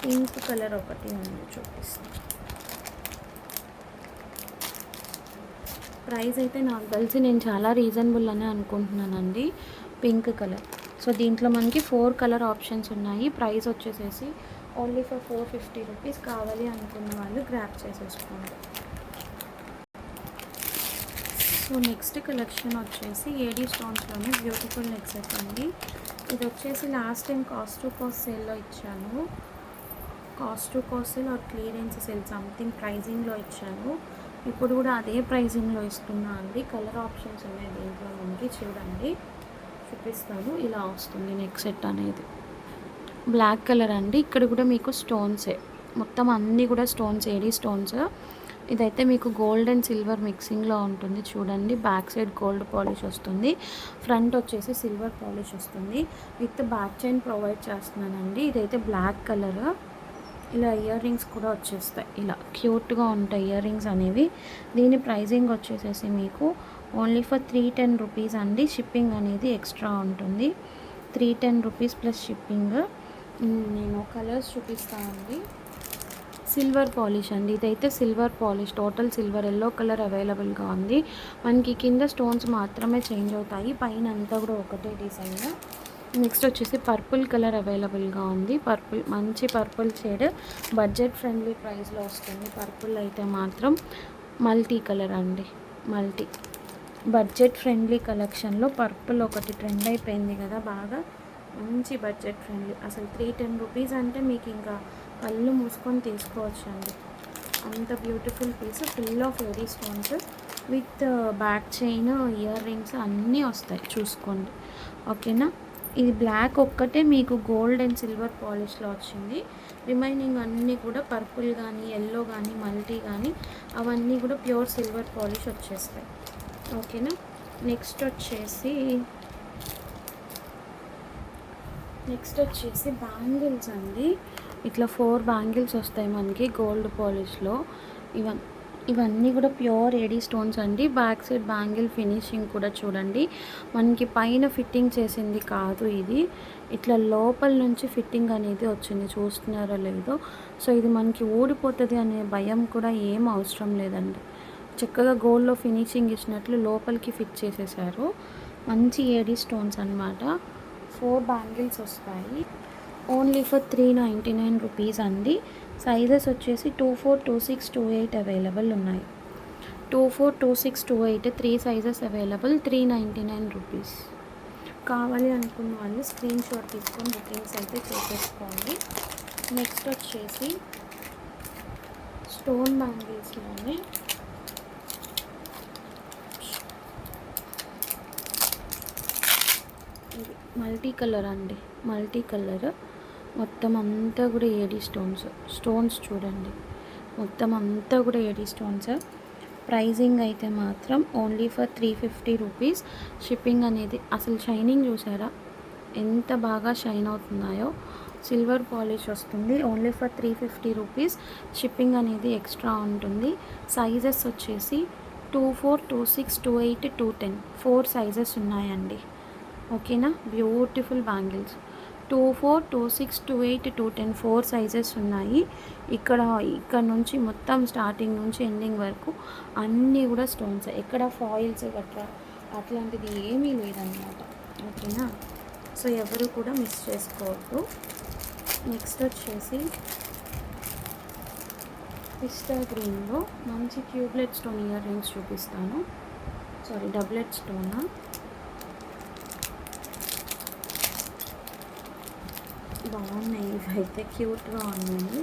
Speaker 1: పింక్ కలర్ ఒకటి ఉంది, చూపిస్తాను. ప్రైస్ అయితే నాకు తెలిసి నేను చాలా రీజనబుల్ అని అనుకుంటున్నానండి. Pink colour. సో దీంట్లో మనకి 4 కలర్ ఆప్షన్స్ ఉన్నాయి. ప్రైస్ వచ్చేసేసి ఓన్లీ ఫర్ 450 రూపీస్. కావాలి అనుకున్న వాళ్ళు గ్రాప్ చేసేసుకోండి. సో నెక్స్ట్ కలెక్షన్ వచ్చేసి ఏడీ స్టోన్స్లోనే బ్యూటిఫుల్ నెక్ సెట్ అండి. ఇది వచ్చేసి last time cost to cost సేల్లో ఇచ్చాను. Cost to cost sale or clearance sale something ప్రైజింగ్లో ఇచ్చాను. ఇప్పుడు కూడా అదే ప్రైజింగ్లో ఇస్తున్నా అండి. కలర్ ఆప్షన్స్ ఉన్నాయి దీంట్లో మనకి, చూడండి చూపిస్తాను. ఇలా వస్తుంది నెక్ సెట్ అనేది. బ్లాక్ కలర్ అండి. ఇక్కడ కూడా మీకు స్టోన్సే, మొత్తం అన్నీ కూడా స్టోన్స్, ఏడీ స్టోన్స్. ఇదైతే మీకు గోల్డ్ అండ్ సిల్వర్ మిక్సింగ్లో ఉంటుంది చూడండి. బ్యాక్ సైడ్ గోల్డ్ పాలిష్ వస్తుంది, ఫ్రంట్ వచ్చేసి సిల్వర్ పాలిష్ వస్తుంది. విత్ బ్యాక్ చైన్ ప్రొవైడ్ చేస్తున్నానండి. ఇదైతే బ్లాక్ కలర్. ఇలా ఇయర్ రింగ్స్ కూడా వచ్చేస్తాయి. ఇలా క్యూట్గా ఉంటాయి ఇయర్ రింగ్స్ అనేవి. దీని ప్రైజింగ్ వచ్చేసేసి మీకు ఓన్లీ ఫర్ 310 రూపీస్ అండి. షిప్పింగ్ అనేది ఎక్స్ట్రా ఉంటుంది. 310 రూపీస్ ప్లస్ షిప్పింగ్. నేను కలర్స్ చూపిస్తానండి. సిల్వర్ పాలిష్ అండి. ఇదైతే silver polish, total silver, yellow colour అవైలబుల్గా ఉంది. మనకి కింద స్టోన్స్ మాత్రమే చేంజ్ అవుతాయి, పైన అంతా కూడా ఒకటే డిజైన్. నెక్స్ట్ వచ్చేసి పర్పుల్ కలర్ అవైలబుల్గా ఉంది. పర్పుల్ మంచి పర్పుల్ షేడ్ బడ్జెట్ ఫ్రెండ్లీ ప్రైస్లో వస్తుంది. పర్పుల్ అయితే మాత్రం మల్టీ కలర్ అండి. మల్టీ బడ్జెట్ ఫ్రెండ్లీ కలెక్షన్లో పర్పుల్ ఒకటి ట్రెండ్ అయిపోయింది కదా బాగా. మంచి బడ్జెట్ ఫ్రెండ్లీ, అసలు 310 రూపీస్ అంటే మీకు ఇంకా కళ్ళు మూసుకొని తీసుకోవచ్చు అండి. అంత beautiful piece, full of AD stones with back chain, ear rings అన్నీ వస్తాయి చూసుకోండి. ఓకేనా. ఇది బ్లాక్ ఒక్కటే మీకు గోల్డ్ అండ్ సిల్వర్ పాలిష్లో వచ్చింది. రిమైనింగ్ అన్నీ కూడా పర్పుల్ కానీ ఎల్లో కానీ మల్టీ కానీ అవన్నీ కూడా ప్యూర్ సిల్వర్ పాలిష్ వచ్చేస్తాయి. ఓకేనా. నెక్స్ట్ వచ్చేసి బ్యాంగిల్స్ అండి. ఇట్లా 4 బ్యాంగిల్స్ వస్తాయి మనకి గోల్డ్ పాలిష్లో. ఇవన్నీ కూడా ప్యూర్ ఏడీ స్టోన్స్ అండి. బ్యాక్ సైడ్ బ్యాంగిల్ ఫినిషింగ్ కూడా చూడండి, మనకి పైన ఫిట్టింగ్ చేసింది కాదు ఇది, ఇట్లా లోపల నుంచి ఫిట్టింగ్ అనేది వచ్చింది, చూస్తున్నారో లేదో. సో ఇది మనకి ఊడిపోతుంది అనే భయం కూడా ఏం అవసరం లేదండి. చక్కగా గోల్డ్లో ఫినిషింగ్ ఇచ్చినట్లు లోపలికి ఫిట్ చేసేసారు. మంచి ఏడీ స్టోన్స్ అనమాట. 4 బ్యాంగిల్స్ వస్తాయి. ఓన్లీ ఫర్ 399 రూపీస్ అండి. సైజెస్ వచ్చేసి 24, 26, 28 అవైలబుల్ ఉన్నాయి. 24, 26, 28 3 సైజెస్ అవైలబుల్. 399 రూపీస్. కావాలి అనుకున్న వాళ్ళు స్క్రీన్ షాట్ తీసుకొని బుకింగ్స్ అయితే చేసేసుకోండి. నెక్స్ట్ వచ్చేసి స్టోన్ బ్యాంగిల్స్లోనే ఇది మల్టీ కలర్ అండి. మల్టీ కలర్ మొత్తం అంతా కూడా ఏడీ స్టోన్స్ చూడండి, మొత్తం అంతా కూడా ఏడీ స్టోన్స్. ప్రైజింగ్ అయితే మాత్రం ఓన్లీ ఫర్ 350 రూపీస్. షిప్పింగ్ అనేది అసలు షైనింగ్ చూసారా ఎంత బాగా షైన్ అవుతున్నాయో. సిల్వర్ పాలిష్ వస్తుంది. Only for 350 rupees. షిప్పింగ్ అనేది ఎక్స్ట్రా ఉంటుంది. సైజెస్ వచ్చేసి 24, 26, 28, 210 4 సైజెస్ ఉన్నాయండి. ఓకేనా. బ్యూటిఫుల్ బ్యాంగిల్స్ 24, 26, 28, 210 4 సైజెస్ ఉన్నాయి. ఇక్కడ నుంచి మొత్తం స్టార్టింగ్ నుంచి ఎండింగ్ వరకు అన్నీ కూడా స్టోన్స్, ఎక్కడ ఫాయిల్స్ గట్రా అట్లాంటిది ఏమీ లేదన్నమాట. ఓకేనా. సో ఎవరు కూడా మిస్ చేసుకోవద్దు. నెక్స్ట్ వచ్చేసి పిస్తా గ్రీన్లో మంచి ట్యూబ్లెట్ స్టోన్ ఇయర్ రింగ్స్ చూపిస్తాను. డబ్లెట్ స్టోనా. బాగున్నాయి, ఇవైతే క్యూట్గా ఉన్నాయి.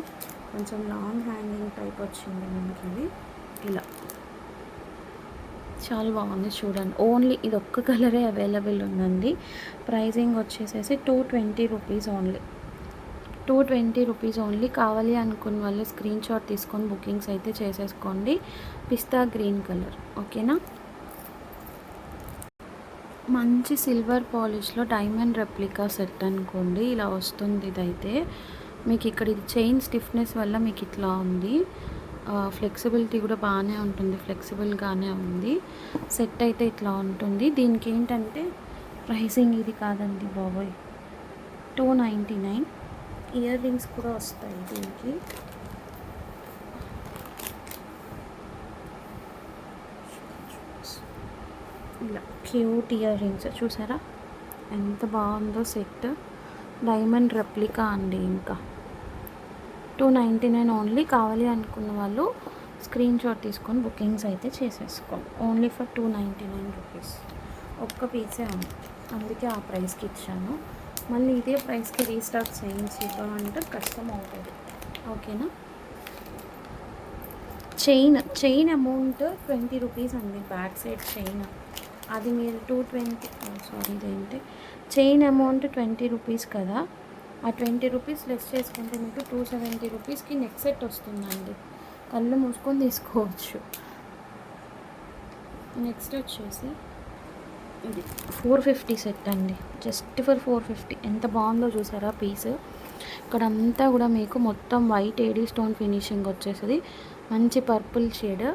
Speaker 1: కొంచెం లాంగ్ హ్యాంగింగ్ టైప్ వచ్చింది మనకి. ఇది ఇలా చాలా బాగుంది చూడండి. ఓన్లీ ఇది ఒక్క కలరే అవైలబుల్ ఉందండి. ప్రైజింగ్ వచ్చేసేసి 220 రూపీస్ ఓన్లీ. 220 rupees only. కావాలి అనుకున్న వాళ్ళు స్క్రీన్ షాట్ తీసుకొని బుకింగ్స్ అయితే చేసేసుకోండి. పిస్తా గ్రీన్ కలర్. ఓకేనా. మంచి సిల్వర్ పాలిష్లో డైమండ్ రెప్లికా సెట్ అనుకోండి, ఇలా వస్తుంది. ఇదైతే మీకు ఇక్కడ ఇది చైన్ స్టిఫ్నెస్ వల్ల మీకు ఇట్లా ఉంది. ఫ్లెక్సిబిలిటీ కూడా బాగానే ఉంటుంది, ఫ్లెక్సిబుల్గానే ఉంది. సెట్ అయితే ఇట్లా ఉంటుంది. దీనికి ఏంటంటే ప్రైసింగ్ ఇది కాదండి బాబోయ్, 299. ఇయర్ రింగ్స్ కూడా వస్తాయి దీనికి. ఇలా క్యూట్ ఇయర్ రింగ్స్ చూసారా ఎంత బాగుందో సెట్. డైమండ్ రెప్లికా అండి. ఇంకా 299 ఓన్లీ. కావాలి అనుకున్న వాళ్ళు స్క్రీన్ షాట్ తీసుకొని బుకింగ్స్ అయితే చేసేసుకోండి. Only for 299 rupees. ఒక్క పీసే ఉంది, అందుకే ఆ ప్రైస్కి ఇచ్చాను. మళ్ళీ ఇదే ప్రైస్కి రీస్టాక్ చేయించి ఇవ్వమంటే కష్టం అవుతుంది. ఓకేనా. చైన్ అమౌంట్ 20 రూపీస్ అండి. బ్యాక్ సైడ్ చైన్ అది మీరు 220 ఇదేంటి చైన్ అమౌంట్ 20 రూపీస్ కదా, ఆ 20 రూపీస్ లెస్ చేసుకుంటే మీకు 270 రూపీస్కి నెక్ సెట్ వస్తుందండి. కళ్ళు మూసుకొని తీసుకోవచ్చు. నెక్స్ట్ వచ్చేసి ఇది 450 సెట్ అండి. Just for 450. ఎంత బాగుందో చూసారా పీస్. ఇక్కడ అంతా కూడా మీకు మొత్తం వైట్ ఏడీ స్టోన్ ఫినిషింగ్ వచ్చేస్తుంది. మంచి పర్పుల్ షేడ్.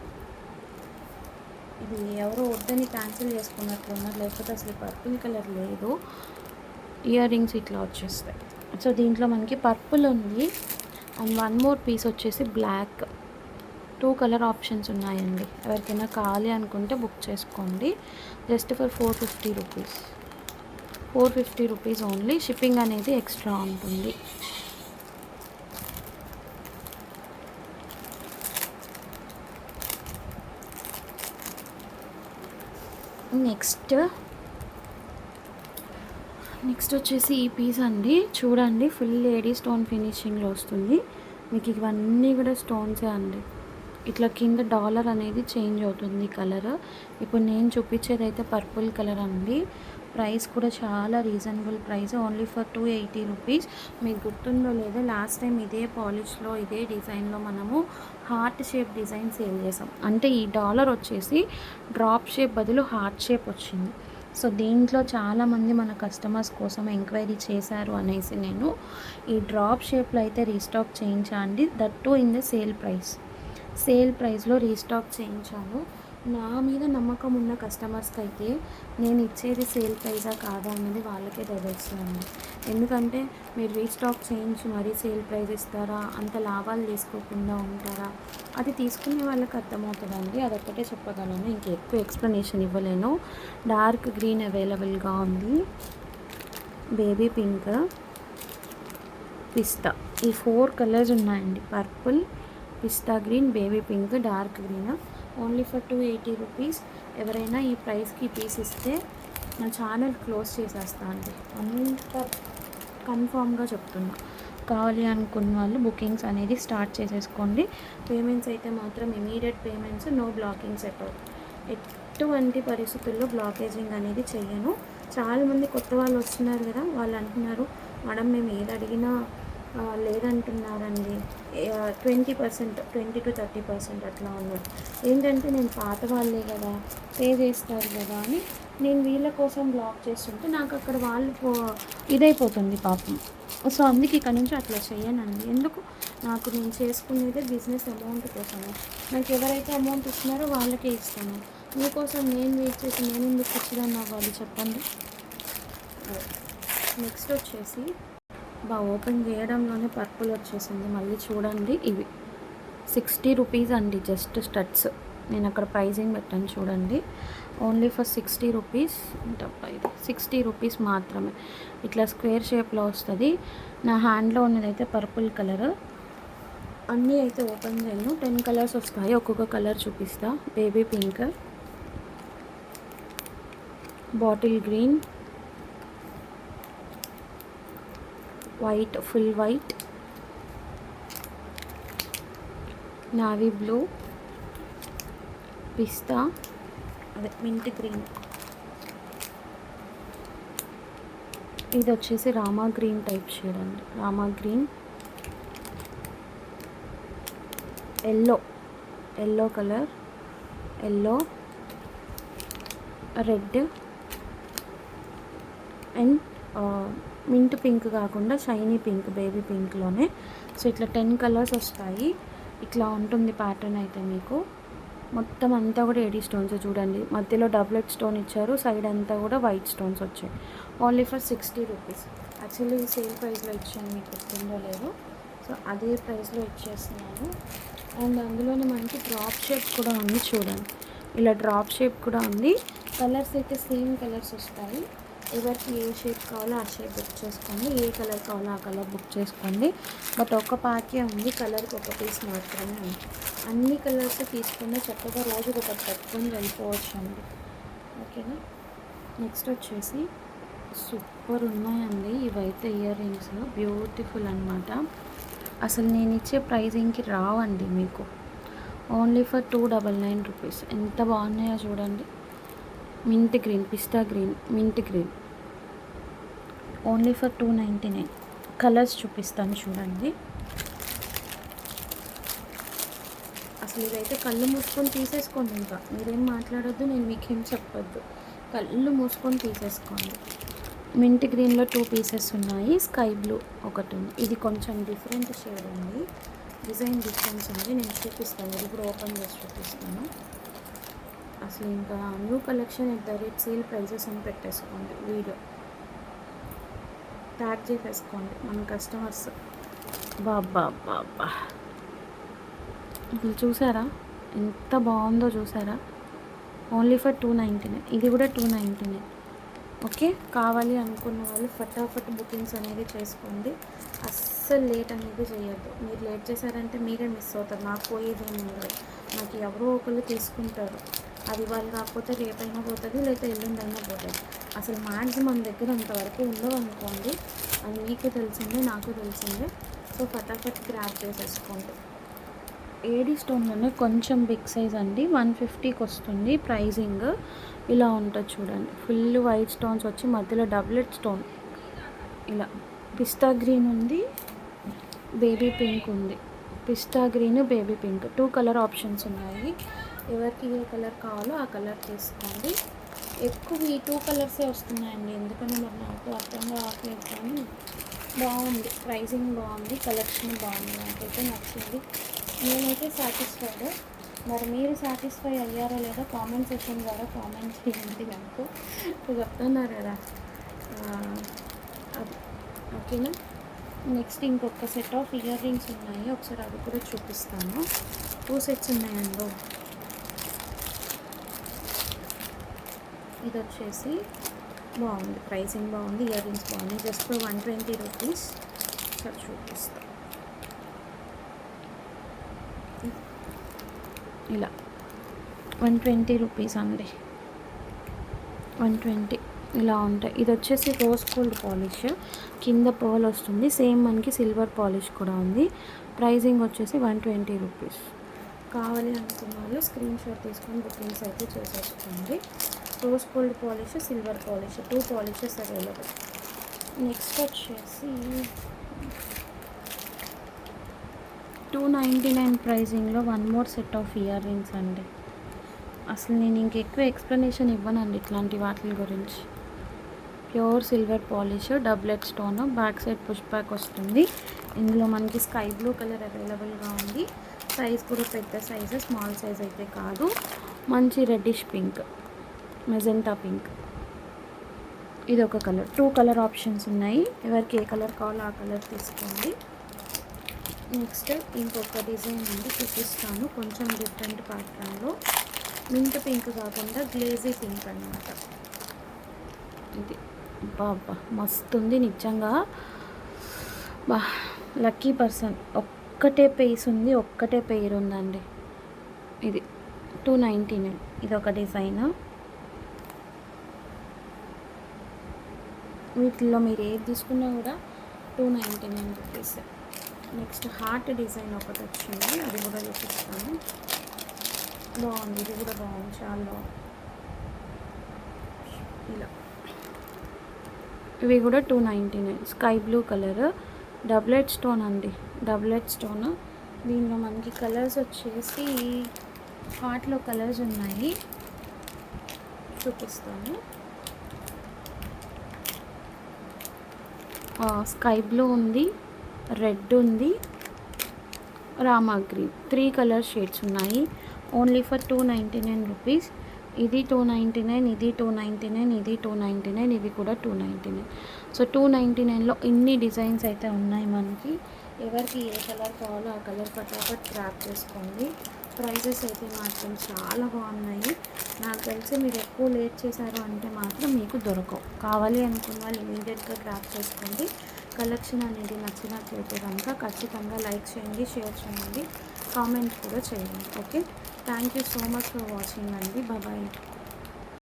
Speaker 1: ఇది ఎవరో వద్దని క్యాన్సిల్ చేసుకున్నట్లున్నారు, లేకపోతే అసలు పర్పుల్ కలర్ లేదు. ఇయర్ రింగ్స్ ఇట్లా వచ్చేస్తాయి. సో దీంట్లో మనకి పర్పుల్ ఉంది అండ్ వన్ మోర్ పీస్ వచ్చేసి బ్లాక్. 2 కలర్ ఆప్షన్స్ ఉన్నాయండి. ఎవరికైనా కావాలి అనుకుంటే బుక్ చేసుకోండి. Just for 450 rupees. 450 rupees only. Shipping అనేది ఎక్స్ట్రా ఉంటుంది. నెక్స్ట్ వచ్చేసి ఈ పీస్ అండి. చూడండి, ఫుల్ లేడీ స్టోన్ ఫినిషింగ్లో వస్తుంది మీకు. ఇవన్నీ కూడా స్టోన్సే అండి. ఇట్లా కింద డాలర్ అనేది చేంజ్ అవుతుంది కలర్. ఇప్పుడు నేను చూపించేది అయితే పర్పుల్ కలర్ అండి. ప్రైస్ కూడా చాలా reasonable price, only for 280 rupees. మీకు గుర్తుందో లేదో, లాస్ట్ టైం ఇదే పాలిష్లో ఇదే డిజైన్లో మనము హార్ట్ షేప్ డిజైన్ సేల్ చేసాం. అంటే ఈ డాలర్ వచ్చేసి డ్రాప్ షేప్ బదులు హార్ట్ షేప్ వచ్చింది. సో దీంట్లో చాలామంది మన కస్టమర్స్ కోసం ఎంక్వైరీ చేశారు అనేసి నేను ఈ డ్రాప్ షేప్లో అయితే రీస్టాక్ చేయించండి. That to in the sale ప్రైస్లో రీస్టాక్ చేయించాను. నా మీద నమ్మకం ఉన్న కస్టమర్స్కి అయితే నేను ఇచ్చేది సేల్ ప్రైజా కాదా అన్నది వాళ్ళకే తెలుస్తుంది. ఎందుకంటే మీరు రీస్టాక్ చేయించి మరీ సేల్ ప్రైస్ ఇస్తారా, అంత లాభాలు తీసుకోకుండా ఉంటారా, అది తీసుకునే వాళ్ళకి అర్థమవుతుందండి. అదొక్కటే చెప్పగలను, ఇంకెక్కువ ఎక్స్ప్లెనేషన్ ఇవ్వలేను. డార్క్ గ్రీన్ అవైలబుల్గా ఉంది, బేబీ పింక్, పిస్తా, ఈ 4 కలర్స్ ఉన్నాయండి. Purple, pista green, baby pink, dark green. Only for 280 rupees. ఎవరైనా ఈ ప్రైస్కి పీస్ ఇస్తే నా ఛానల్ క్లోజ్ చేసేస్తా అండి, అంత కన్ఫామ్గా చెప్తున్నా. కావాలి అనుకున్న వాళ్ళు బుకింగ్స్ అనేది స్టార్ట్ చేసేసుకోండి. పేమెంట్స్ అయితే మాత్రం ఇమీడియట్ పేమెంట్స్, నో బ్లాకింగ్స్ ఎటువంటి పరిస్థితుల్లో బ్లాకేజింగ్ అనేది చెయ్యను. చాలామంది కొత్త వాళ్ళు వస్తున్నారు కదా, వాళ్ళు అంటున్నారు మేడం మేము ఏది అడిగినా లేదంటున్నారండి, 20%, 20-30% అట్లా ఉన్నారు. ఏంటంటే నేను పాత వాళ్ళే కదా, పే చేస్తారు కదా అని నేను వీళ్ళ కోసం బ్లాక్ చేస్తుంటే నాకు అక్కడ వాళ్ళు ఇదైపోతుంది పాపం. సో అందుకే ఇక్కడ నుంచి అట్లా చేయనండి. ఎందుకు, నాకు నేను చేసుకునేదే బిజినెస్ అమౌంట్ కోసమే. నాకు ఎవరైతే అమౌంట్ ఇస్తున్నారో వాళ్ళకే ఇస్తాను. మీకోసం నేను వెయిట్ చేసి నేను ఎందుకు ఇచ్చిదాన్ని అవ్వాలి చెప్పండి. నెక్స్ట్ వచ్చేసి ఓపెన్ చేయడంలోనే పర్పుల్ వచ్చేసింది. మళ్ళీ చూడండి, ఇవి 60 రూపీస్ అండి, జస్ట్ స్టడ్స్. నేను అక్కడ ప్రైజింగ్ పెట్టాను చూడండి, ఓన్లీ ఫర్ 60 రూపీస్. ఇది 60 రూపీస్ మాత్రమే. ఇట్లా స్క్వేర్ షేప్లో వస్తుంది. నా హ్యాండ్లో ఉన్నదైతే పర్పుల్ కలర్. అన్నీ అయితే ఓపెన్ చేయను, 10 కలర్స్ వస్తాయి. ఒక్కొక్క కలర్ చూపిస్తా. Baby pink, bottle green, white, full white, navy blue, పిస్తా, అదే మింట్ గ్రీన్. ఇది వచ్చేసి రామా గ్రీన్ టైప్ షేడ్ అండి. Rama green, yellow colour, yellow, red and mint pink కాకుండా షైనీ పింక్, బేబీ పింక్లోనే. సో ఇట్లా 10 కలర్స్ వస్తాయి. ఇట్లా ఉంటుంది ప్యాటర్న్ అయితే మీకు. మొత్తం అంతా కూడా ఎడీ స్టోన్స్ చూడండి. మధ్యలో డబులెట్ స్టోన్ ఇచ్చారు, సైడ్ అంతా కూడా వైట్ స్టోన్స్ వచ్చాయి. Only for 60 rupees. Actually sale ప్రైస్లో ఇచ్చాను, మీకు గుర్తుందో లేదో. సో అదే ప్రైస్లో ఇచ్చేస్తున్నాను. అండ్ అందులోనే మనకి డ్రాప్ షేప్ కూడా ఉంది చూడండి. ఇలా డ్రాప్ షేప్ కూడా ఉంది. కలర్స్ అయితే సేమ్ కలర్స్ వస్తాయి. ఎవరికి ఏ షేప్ కావాలో ఆ షేప్ బుక్ చేసుకోండి, ఏ కలర్ కావాలో ఆ కలర్ బుక్ చేసుకోండి. బట్ ఒక ప్యాకే ఉంది, కలర్కి ఒక పీస్ మాత్రమే ఉంది. అన్ని కలర్స్ తీసుకున్న చక్కగా రోజుకి ఒకటి పెట్టుకొని వెళ్ళిపోవచ్చు అండి. ఓకేనా. నెక్స్ట్ వచ్చేసి సూపర్ ఉన్నాయండి ఇవైతే ఇయర్ రింగ్స్, బ్యూటిఫుల్ అనమాట. అసలు నేను ఇచ్చే ప్రైజింగ్కి రావండి మీకు. Only for 299 rupees. ఎంత బాగున్నాయో చూడండి. Mint green, pista green, mint green, only for 299. Colours చూపిస్తాను చూడండి. అసలు ఇదైతే కళ్ళు మూసుకొని తీసేసుకోండి, ఇంకా మీరేం మాట్లాడొద్దు, నేను మీకేం చెప్పొద్దు. కళ్ళు మూసుకొని తీసేసుకోండి. మింట్ గ్రీన్లో 2 పీసెస్ ఉన్నాయి, స్కై బ్లూ ఒకటి ఉంది. ఇది కొంచెం డిఫరెంట్ షేడ్ ఉంది, డిజైన్ డిఫరెన్స్ ఉంది. నేను చూపిస్తాను, ఇది కూడా ఓపెన్ చేసి చూపిస్తాను. అసలు ఇంకా new collection at the rate sale prices అని పెట్టేసుకోండి, వీడియో ట్యాగ్ చేసేసుకోండి మన కస్టమర్స్. బాబా ఇప్పుడు చూసారా ఎంత బాగుందో చూసారా. Only for 299. ఇది కూడా 299. ఓకే, కావాలి అనుకున్న వాళ్ళు ఫటాఫట్ బుకింగ్స్ అనేది చేసుకోండి. అస్సలు లేట్ అనేది చేయొద్దు. మీరు లేట్ చేశారంటే మీరే మిస్ అవుతారు. నాకు పోయేది ఏమి ఉండదు. నాకు ఎవరో ఒకళ్ళు తీసుకుంటారు. అది వాళ్ళు కాకపోతే రేపైనా పోతుంది, లేకపోతే ఎల్లుండైనా పోతుంది. అసలు మ్యాక్సిమం దగ్గర అంతవరకు ఉండవు అనుకోండి. అది మీకు తెలిసిందే, నాకు తెలిసిందే. సో ఫటాఫట్ గ్రాప్ చేసేసుకోండి. ఏడీ స్టోన్లోనే కొంచెం బిగ్ సైజ్ అండి, 150కి వస్తుంది ప్రైజింగ్. ఇలా ఉంటుంది చూడండి, ఫుల్ వైట్ స్టోన్స్ వచ్చి మధ్యలో డబ్లెట్ స్టోన్. ఇలా పిస్తా గ్రీన్ ఉంది, బేబీ పింక్ ఉంది. పిస్తా green, baby pink 2 colour options ఉన్నాయి. ఎవరికి ఏ కలర్ కావాలో ఆ కలర్ తీసుకోండి. ఎక్కువ ఈ 2 కలర్సే వస్తున్నాయండి, ఎందుకని మరి నాకు అర్థం కావట్లేదు. కానీ బాగుంది, ప్రైజింగ్ బాగుంది, కలెక్షన్ బాగుంది, నాకైతే నచ్చింది. నేనైతే సాటిస్ఫైడ్. మరి మీరు సాటిస్ఫై అయ్యారో లేదో కామెంట్ సెక్షన్ ద్వారా కామెంట్ చేయండి. నాకు చెప్తున్నారు కదా అది. ఓకేనా, నెక్స్ట్ ఇంకొక సెట్ ఆఫ్ ఇయర్ రింగ్స్ ఉన్నాయి, ఒకసారి అది కూడా చూపిస్తాను. 2 సెట్స్ ఉన్నాయండి. ఇది వచ్చేసి బాగుంది, ప్రైసింగ్ బాగుంది, ఇయర్ రింగ్స్ బాగుంది. Just 120 rupees. సార్ చూపిస్తాను. ఇలా 120 రూపీస్ అండి, 120 ఇలా ఉంటాయి. ఇది వచ్చేసి రోజ్ గోల్డ్ పాలిష్, కింద పర్ల్ వస్తుంది. సేమ్ మనకి సిల్వర్ పాలిష్ కూడా ఉంది. ప్రైజింగ్ వచ్చేసి 120 రూపీస్. కావాలి అనుకున్న వాళ్ళు స్క్రీన్ షాట్ తీసుకొని బుకింగ్స్ అయితే చేసేసుకోండి. Rose gold polish, silver polish, 2 polishes available. Next వచ్చేసి 299 ప్రైజింగ్లో 1 more set of ear rings అండి. అసలు నేను ఇంకెక్కువ ఎక్స్ప్లెనేషన్ ఇవ్వనండి ఇట్లాంటి వాటి గురించి. Pure silver polish, doublet stone, back side push back వస్తుంది. ఇందులో మనకి స్కై బ్లూ కలర్ అవైలబుల్గా ఉంది. సైజ్ కూడా పెద్ద సైజు, స్మాల్ సైజ్ అయితే కాదు. మంచి రెడ్డిష్ పింక్, మెజెంటా పింక్, ఇది ఒక కలర్. 2 కలర్ ఆప్షన్స్ ఉన్నాయి, ఎవరికి ఏ కలర్ కావాలో ఆ కలర్ తీసుకోండి. నెక్స్ట్ ఇంకొక డిజైన్ ఉంది, చూపిస్తాను. కొంచెం డిఫరెంట్ ప్యాటర్న్లో, మింట్ పింక్ కాకుండా గ్లేజీ పింక్ అనమాట. ఇది బాబా మస్తు ఉంది నిజంగా. బా లక్కీ పర్సన్. ఒక్కటే పేస్ ఉంది, ఒక్కటే పేరు ఉందండి. ఇది 299. ఇది ఒక డిజైన్. వీటిల్లో మీరు ఏది తీసుకున్నా కూడా 299 రూపీస్. నెక్స్ట్ హార్ట్ డిజైన్ ఒకటి వచ్చింది, అది కూడా చూపిస్తాను. బాగుంది, ఇది కూడా బాగుంది, చాలా బాగుంది. ఇలా ఇవి కూడా 299. స్కై బ్లూ కలర్, డబ్లెట్ స్టోన్ అండి, డబ్లెట్ స్టోన్. దీనిలో మనకి కలర్స్ వచ్చేసి హార్ట్లో కలర్స్ ఉన్నాయి, చూపిస్తాను. స్కై బ్లూ ఉంది, రెడ్ ఉంది, రామా గ్రీన్, 3 కలర్ షేడ్స్ ఉన్నాయి. Only for 299 rupees. ఇది 299, ఇది 299, ఇది 299, ఇది కూడా 299. సో 299లో ఇన్ని డిజైన్స్ అయితే ఉన్నాయి మనకి. ఎవరికి ఏ కలర్ కావాలో ఆ కలర్ ఫటాఫట్ గ్రాప్ చేసుకోండి. ప్రైజెస్ అయితే మాత్రం చాలా బాగున్నాయి. నాకు తెలిసి మీరు ఎక్కువ లేట్ చేశారు అంటే మాత్రం మీకు దొరకవు. కావాలి అనుకున్న వాళ్ళు ఇమీడియట్గా గ్రాప్ చేసుకోండి. కలెక్షన్ అనేది నచ్చినట్లయితే కనుక ఖచ్చితంగా లైక్ చేయండి, షేర్ చేయండి, కామెంట్ కూడా చేయండి. Okay, thank you so much for watching అండి. బాయ్.